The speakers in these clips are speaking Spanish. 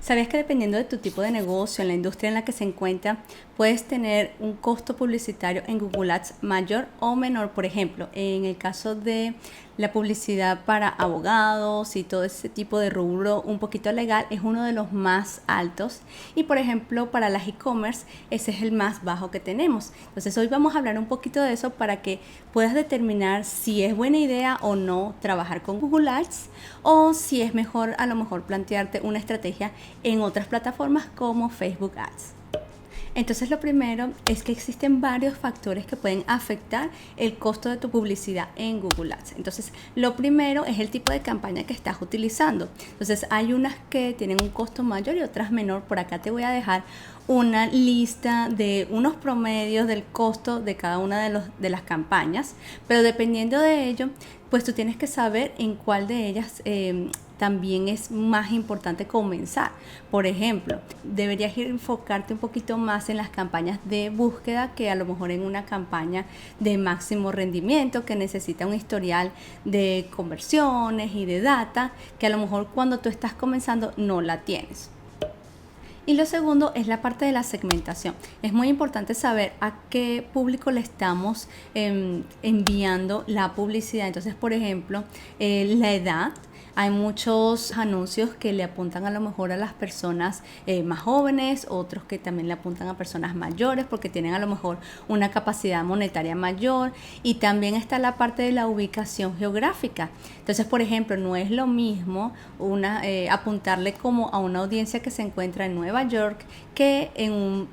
¿Sabías que dependiendo de tu tipo de negocio, en la industria en la que se encuentra, puedes tener un costo publicitario en Google Ads mayor o menor? Por ejemplo, en el caso de la publicidad para abogados y todo ese tipo de rubro un poquito legal, es uno de los más altos. Y por ejemplo, para las e-commerce, ese es el más bajo que tenemos. Entonces hoy vamos a hablar un poquito de eso para que puedas determinar si es buena idea o no trabajar con Google Ads, o si es mejor a lo mejor plantearte una estrategia en otras plataformas como Facebook Ads. Entonces lo primero es que existen varios factores que pueden afectar el costo de tu publicidad en Google Ads. Entonces lo primero es el tipo de campaña que estás utilizando. Entonces hay unas que tienen un costo mayor y otras menor. Por acá te voy a dejar una lista de unos promedios del costo de cada una de las campañas, pero dependiendo de ello, pues tú tienes que saber en cuál de ellas también es más importante comenzar. Por ejemplo, deberías enfocarte un poquito más en las campañas de búsqueda que a lo mejor en una campaña de máximo rendimiento que necesita un historial de conversiones y de data que a lo mejor cuando tú estás comenzando no la tienes. Y lo segundo es la parte de la segmentación. Es muy importante saber a qué público le estamos enviando la publicidad. Entonces, por ejemplo, la edad. Hay muchos anuncios que le apuntan a lo mejor a las personas más jóvenes, otros que también le apuntan a personas mayores porque tienen a lo mejor una capacidad monetaria mayor, y también está la parte de la ubicación geográfica. Entonces, por ejemplo, no es lo mismo apuntarle como a una audiencia que se encuentra en Nueva York que en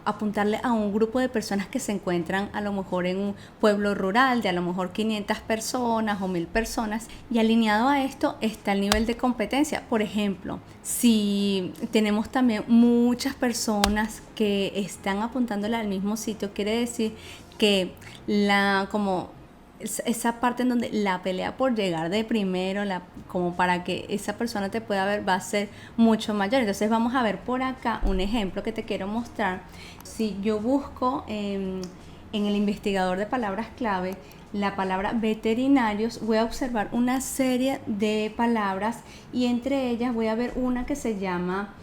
apuntarle a un grupo de personas que se encuentran a lo mejor en un pueblo rural de a lo mejor 500 personas o 1000 personas. Y alineado a esto está el nivel de competencia. Por ejemplo, si tenemos también muchas personas que están apuntándole al mismo sitio, quiere decir que esa parte en donde la pelea por llegar de primero, como para que esa persona te pueda ver, va a ser mucho mayor. Entonces vamos a ver por acá un ejemplo que te quiero mostrar. Si yo busco en el investigador de palabras clave la palabra veterinarios, voy a observar una serie de palabras y entre ellas voy a ver una que se llama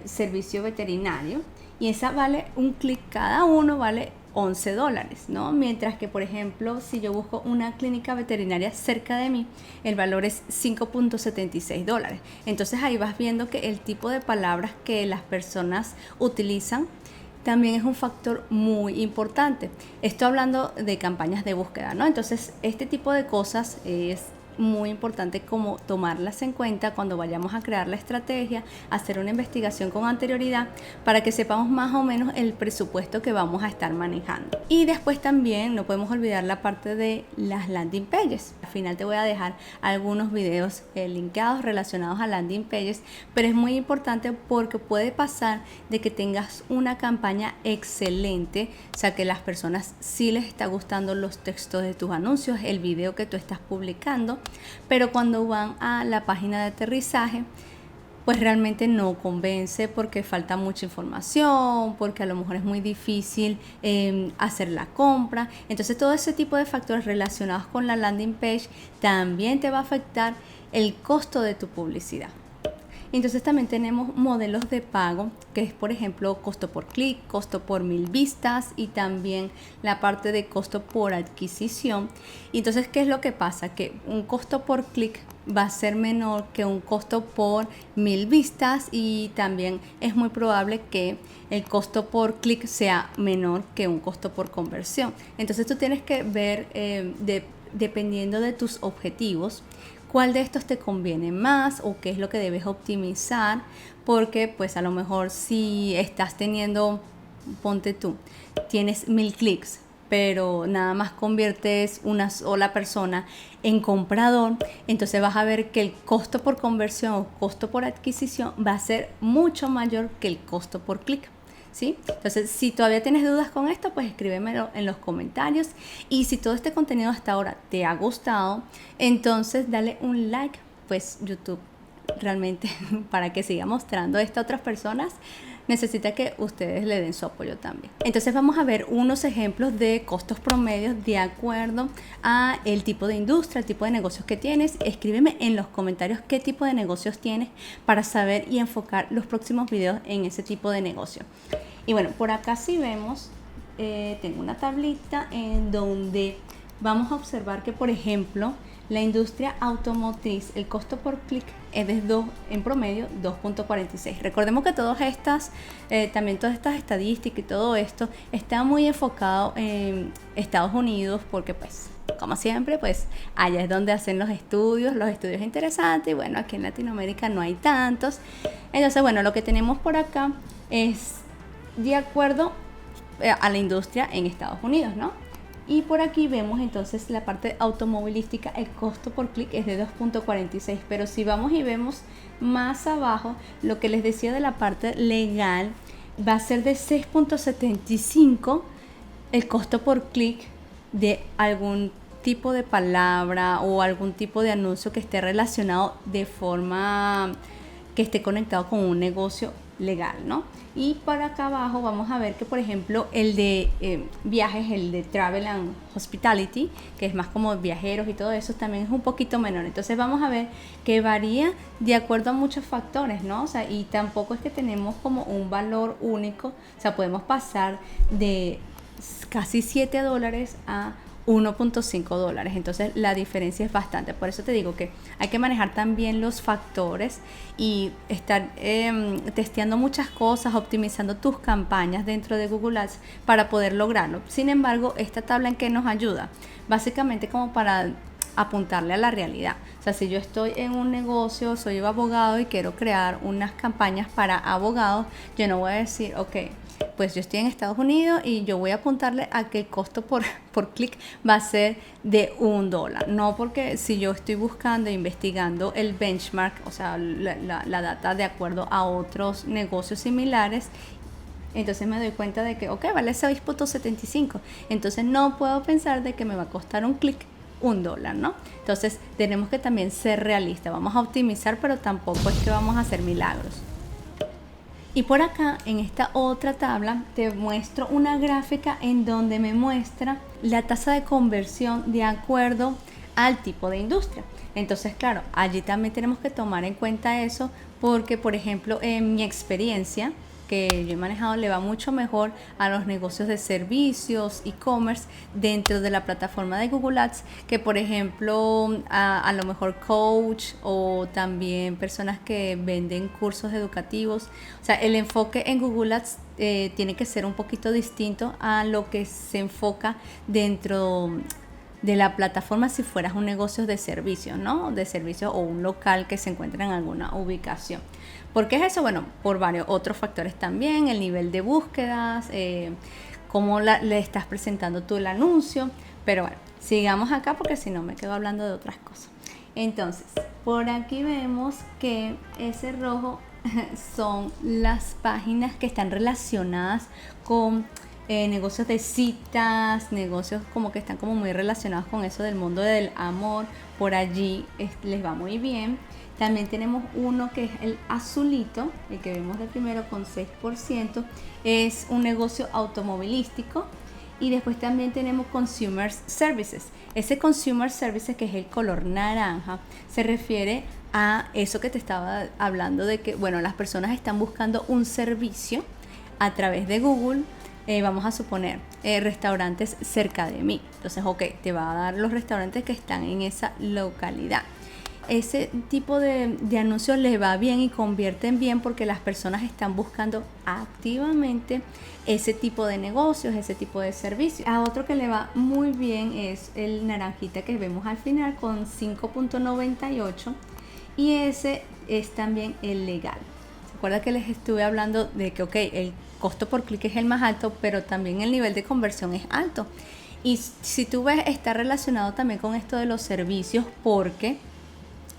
servicio veterinario, y esa vale un clic, cada uno vale $11, ¿no? Mientras que, por ejemplo, si yo busco una clínica veterinaria cerca de mí, el valor es $5.76. Entonces ahí vas viendo que el tipo de palabras que las personas utilizan también es un factor muy importante. Estoy hablando de campañas de búsqueda, ¿no? Entonces este tipo de cosas es muy importante como tomarlas en cuenta cuando vayamos a crear la estrategia, hacer una investigación con anterioridad para que sepamos más o menos el presupuesto que vamos a estar manejando. Y después también no podemos olvidar la parte de las landing pages. Al final te voy a dejar algunos videos linkeados relacionados a landing pages, pero es muy importante porque puede pasar de que tengas una campaña excelente, o sea que las personas sí les está gustando los textos de tus anuncios, el video que tú estás publicando, pero cuando van a la página de aterrizaje pues realmente no convence porque falta mucha información, porque a lo mejor es muy difícil hacer la compra. Entonces todo ese tipo de factores relacionados con la landing page también te va a afectar el costo de tu publicidad. Entonces también tenemos modelos de pago, que es por ejemplo costo por clic, costo por 1000 vistas y también la parte de costo por adquisición. Y entonces, ¿qué es lo que pasa? Que un costo por clic va a ser menor que un costo por 1000 vistas, y también es muy probable que el costo por clic sea menor que un costo por conversión. Entonces tú tienes que ver dependiendo de tus objetivos, cuál de estos te conviene más o qué es lo que debes optimizar, porque pues a lo mejor si estás teniendo, ponte tú, tienes 1000 clics, pero nada más conviertes una sola persona en comprador, entonces vas a ver que el costo por conversión o costo por adquisición va a ser mucho mayor que el costo por clic. ¿Sí? Entonces, si todavía tienes dudas con esto, pues escríbemelo en los comentarios. Y si todo este contenido hasta ahora te ha gustado, entonces dale un like, pues YouTube realmente para que siga mostrando esto a otras personas necesita que ustedes le den su apoyo también. Entonces vamos a ver unos ejemplos de costos promedios de acuerdo a el tipo de industria, el tipo de negocios que tienes. Escríbeme en los comentarios qué tipo de negocios tienes para saber y enfocar los próximos videos en ese tipo de negocio. Y bueno, por acá si vemos, tengo una tablita en donde vamos a observar que, por ejemplo, la industria automotriz, el costo por clic es de en promedio 2.46. Recordemos que también todas estas estadísticas y todo esto está muy enfocado en Estados Unidos porque, pues, como siempre, pues allá es donde hacen los estudios interesantes, y bueno, aquí en Latinoamérica no hay tantos. Entonces, bueno, lo que tenemos por acá es de acuerdo a la industria en Estados Unidos, ¿no? Y por aquí vemos entonces la parte automovilística, el costo por clic es de 2.46, pero si vamos y vemos más abajo, lo que les decía de la parte legal, va a ser de 6.75 el costo por clic de algún tipo de palabra o algún tipo de anuncio que esté relacionado de forma que esté conectado con un negocio legal, ¿no? Y para acá abajo vamos a ver que, por ejemplo, el de viajes, el de Travel and Hospitality, que es más como viajeros y todo eso, también es un poquito menor. Entonces vamos a ver que varía de acuerdo a muchos factores, ¿no? O sea, y tampoco es que tenemos como un valor único. O sea, podemos pasar de casi $7 a $1.5. Entonces la diferencia es bastante. Por eso te digo que hay que manejar también los factores y estar testeando muchas cosas, optimizando tus campañas dentro de Google Ads para poder lograrlo. Sin embargo, esta tabla, ¿en qué nos ayuda? Básicamente como para apuntarle a la realidad. O sea, si yo estoy en un negocio, soy abogado y quiero crear unas campañas para abogados, yo no voy a decir, ok, pues yo estoy en Estados Unidos y yo voy a apuntarle a que el costo por clic va a ser de $1. No, porque si yo estoy buscando e investigando el benchmark, o sea, la data de acuerdo a otros negocios similares, entonces me doy cuenta de que, ok, vale 6.75. Entonces no puedo pensar de que me va a costar un clic $1, ¿no? Entonces tenemos que también ser realistas. Vamos a optimizar, pero tampoco es que vamos a hacer milagros. Y por acá, en esta otra tabla, te muestro una gráfica en donde me muestra la tasa de conversión de acuerdo al tipo de industria. Entonces, claro, allí también tenemos que tomar en cuenta eso porque, por ejemplo, en mi experiencia que yo he manejado, le va mucho mejor a los negocios de servicios, e-commerce dentro de la plataforma de Google Ads que, por ejemplo, a lo mejor coach o también personas que venden cursos educativos. O sea, el enfoque en Google Ads tiene que ser un poquito distinto a lo que se enfoca dentro de la plataforma si fueras un negocio de servicios, ¿no? De servicios o un local que se encuentra en alguna ubicación. ¿Por qué es eso? Bueno, por varios otros factores también, el nivel de búsquedas, cómo le estás presentando tú el anuncio. Pero bueno, sigamos acá porque si no me quedo hablando de otras cosas. Entonces, por aquí vemos que ese rojo son las páginas que están relacionadas con negocios de citas, negocios como que están como muy relacionados con eso del mundo del amor. Por allí les va muy bien. También tenemos uno que es el azulito, el que vemos de primero con 6%, es un negocio automovilístico. Y después también tenemos Consumer Services. Ese Consumer Services, que es el color naranja, se refiere a eso que te estaba hablando de que, bueno, las personas están buscando un servicio a través de Google. Vamos a suponer restaurantes cerca de mí. Entonces, ok, te va a dar los restaurantes que están en esa localidad. Ese tipo de anuncios les va bien y convierten bien porque las personas están buscando activamente ese tipo de negocios, ese tipo de servicios. A otro que le va muy bien es el naranjita que vemos al final con 5.98 y ese es también el legal. ¿Se acuerdan que les estuve hablando de que, ok, el costo por clic es el más alto, pero también el nivel de conversión es alto? Y si tú ves, está relacionado también con esto de los servicios porque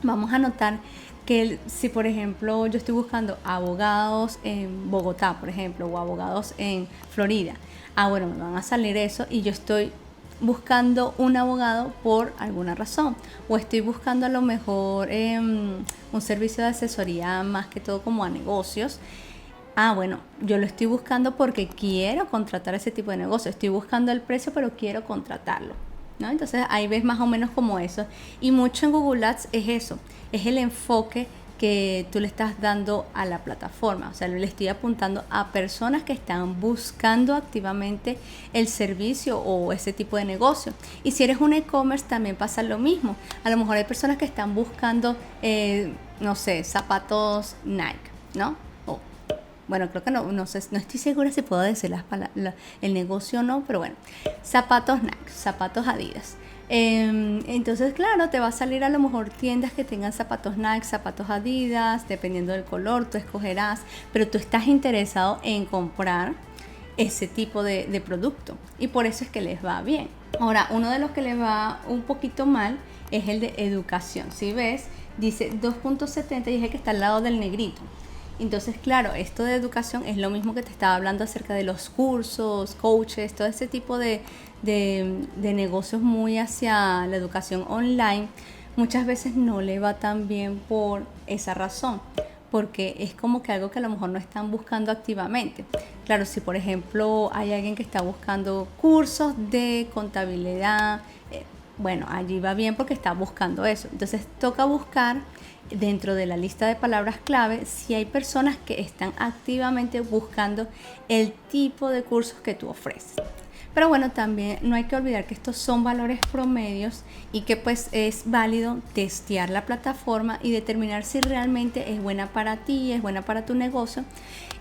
vamos a notar que si, por ejemplo, yo estoy buscando abogados en Bogotá, por ejemplo, o abogados en Florida, bueno, me van a salir eso y yo estoy buscando un abogado por alguna razón, o estoy buscando a lo mejor un servicio de asesoría más que todo como a negocios. Bueno, yo lo estoy buscando porque quiero contratar ese tipo de negocio. Estoy buscando el precio, pero quiero contratarlo, ¿no? Entonces ahí ves más o menos como eso. Y mucho en Google Ads es eso, es el enfoque que tú le estás dando a la plataforma. O sea, le estoy apuntando a personas que están buscando activamente el servicio o ese tipo de negocio. Y si eres un e-commerce también pasa lo mismo. A lo mejor hay personas que están buscando, no sé, zapatos Nike, ¿no? Bueno, creo que no sé, no estoy segura si puedo decir el negocio o no, pero bueno, zapatos Nike, zapatos Adidas. Entonces, claro, te va a salir a lo mejor tiendas que tengan zapatos Nike, zapatos Adidas, dependiendo del color, tú escogerás, pero tú estás interesado en comprar ese tipo de producto y por eso es que les va bien. Ahora, uno de los que les va un poquito mal es el de educación. Si ves, dice 2.70 y es el que está al lado del negrito. Entonces, claro, esto de educación es lo mismo que te estaba hablando acerca de los cursos, coaches, todo ese tipo de negocios muy hacia la educación online. Muchas veces no le va tan bien por esa razón, porque es como que algo que a lo mejor no están buscando activamente. Claro, si por ejemplo hay alguien que está buscando cursos de contabilidad, bueno, allí va bien porque está buscando eso. Entonces toca buscar dentro de la lista de palabras clave si hay personas que están activamente buscando el tipo de cursos que tú ofreces. Pero bueno, también no hay que olvidar que estos son valores promedios y que pues es válido testear la plataforma y determinar si realmente es buena para ti, es buena para tu negocio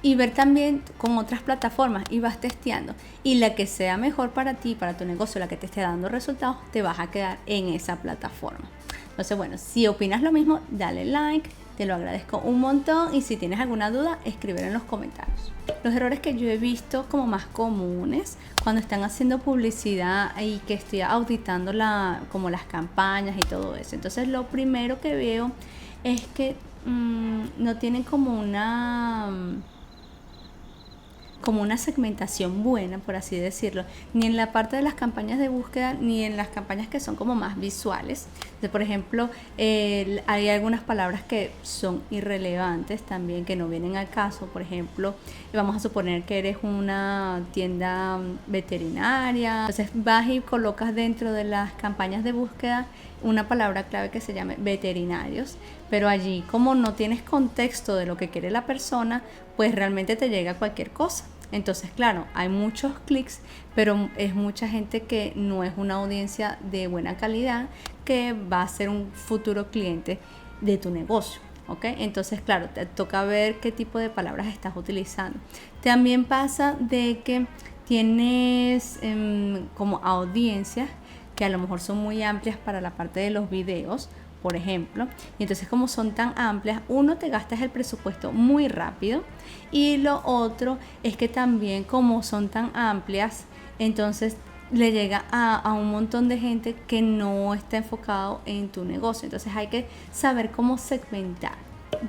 y ver también con otras plataformas y vas testeando. Y la que sea mejor para ti, para tu negocio, la que te esté dando resultados, te vas a quedar en esa plataforma. Entonces, bueno, si opinas lo mismo, dale like, te lo agradezco un montón y si tienes alguna duda, escríbelo en los comentarios. Los errores que yo he visto como más comunes cuando están haciendo publicidad y que estoy auditando como las campañas y todo eso. Entonces, lo primero que veo es que no tienen como una segmentación buena, por así decirlo, ni en la parte de las campañas de búsqueda, ni en las campañas que son como más visuales. Entonces, por ejemplo, hay algunas palabras que son irrelevantes también, que no vienen al caso. Por ejemplo, vamos a suponer que eres una tienda veterinaria, entonces vas y colocas dentro de las campañas de búsqueda una palabra clave que se llame veterinarios, pero allí como no tienes contexto de lo que quiere la persona, pues realmente te llega cualquier cosa. Entonces, claro, hay muchos clics, pero es mucha gente que no es una audiencia de buena calidad, que va a ser un futuro cliente de tu negocio. ¿Ok? Entonces, claro, te toca ver qué tipo de palabras estás utilizando. También pasa de que tienes como audiencias que a lo mejor son muy amplias para la parte de los videos, por ejemplo, y entonces como son tan amplias, uno, te gastas el presupuesto muy rápido y lo otro es que también como son tan amplias, entonces le llega a un montón de gente que no está enfocado en tu negocio. Entonces hay que saber cómo segmentar.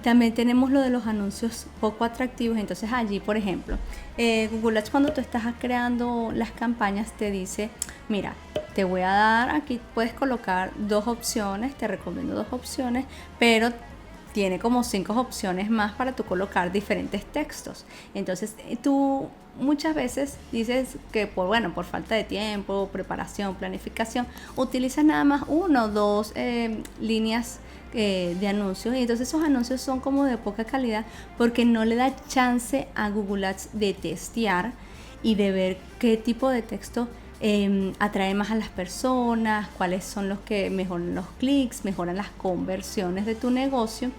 También tenemos lo de los anuncios poco atractivos. Entonces allí, por ejemplo, Google Ads, cuando tú estás creando las campañas, te dice, mira, te voy a dar, aquí puedes colocar 2 opciones, te recomiendo 2 opciones, pero tiene como 5 opciones más para tú colocar diferentes textos. Entonces tú muchas veces dices que por falta de tiempo, preparación, planificación, utilizas nada más 1 o 2 líneas de anuncios, y entonces esos anuncios son como de poca calidad porque no le da chance a Google Ads de testear y de ver qué tipo de texto atrae más a las personas, cuáles son los que mejoran los clics, mejoran las conversiones de tu negocio.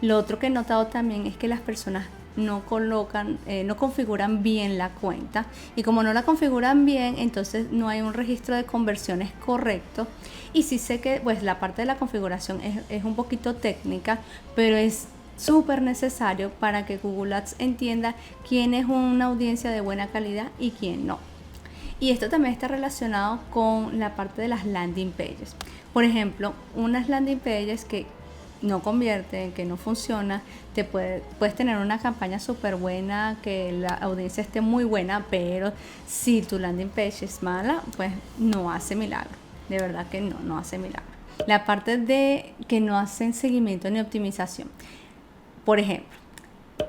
Lo otro que he notado también es que las personas no configuran bien la cuenta, y como no la configuran bien, entonces no hay un registro de conversiones correcto. Y sí sé que pues la parte de la configuración es un poquito técnica, pero es súper necesario para que Google Ads entienda quién es una audiencia de buena calidad y quién no. Y esto también está relacionado con la parte de las landing pages. Por ejemplo, unas landing pages que no convierten, que no funciona, puedes tener una campaña súper buena, que la audiencia esté muy buena, pero si tu landing page es mala, pues no hace milagro. De verdad que no hace milagro. La parte de que no hacen seguimiento ni optimización. Por ejemplo,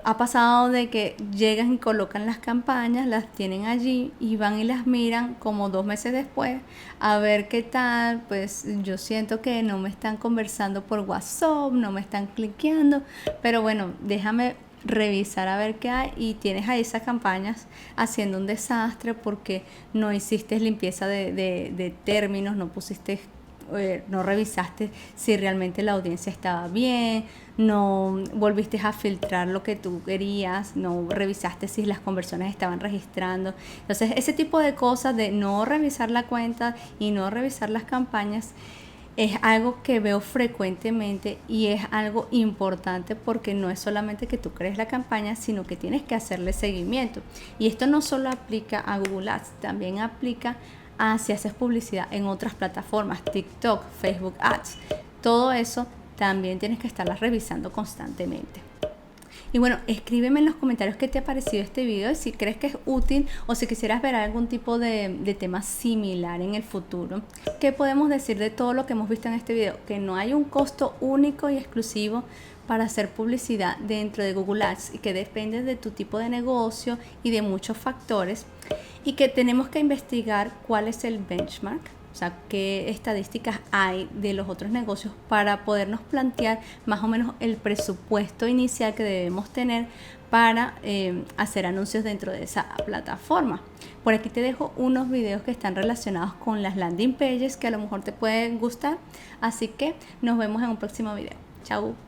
Ha pasado de que llegan y colocan las campañas, las tienen allí y van y las miran como 2 meses después a ver qué tal. Pues yo siento que no me están conversando por WhatsApp, no me están cliqueando, pero bueno, déjame revisar a ver qué hay, y tienes ahí esas campañas haciendo un desastre porque no hiciste limpieza de términos, no pusiste, no revisaste si realmente la audiencia estaba bien, no volviste a filtrar lo que tú querías, no revisaste si las conversiones estaban registrando. Entonces ese tipo de cosas de no revisar la cuenta y no revisar las campañas es algo que veo frecuentemente, y es algo importante porque no es solamente que tú crees la campaña, sino que tienes que hacerle seguimiento. Y esto no solo aplica a Google Ads, también aplica a si haces publicidad en otras plataformas, TikTok, Facebook Ads. Todo eso también tienes que estarlas revisando constantemente. Y bueno, escríbeme en los comentarios qué te ha parecido este video y si crees que es útil o si quisieras ver algún tipo de tema similar en el futuro. ¿Qué podemos decir de todo lo que hemos visto en este video? Que no hay un costo único y exclusivo para hacer publicidad dentro de Google Ads, y que depende de tu tipo de negocio y de muchos factores, y que tenemos que investigar cuál es el benchmark, o sea, qué estadísticas hay de los otros negocios para podernos plantear más o menos el presupuesto inicial que debemos tener para hacer anuncios dentro de esa plataforma. Por aquí te dejo unos videos que están relacionados con las landing pages que a lo mejor te pueden gustar, así que nos vemos en un próximo video. Chao.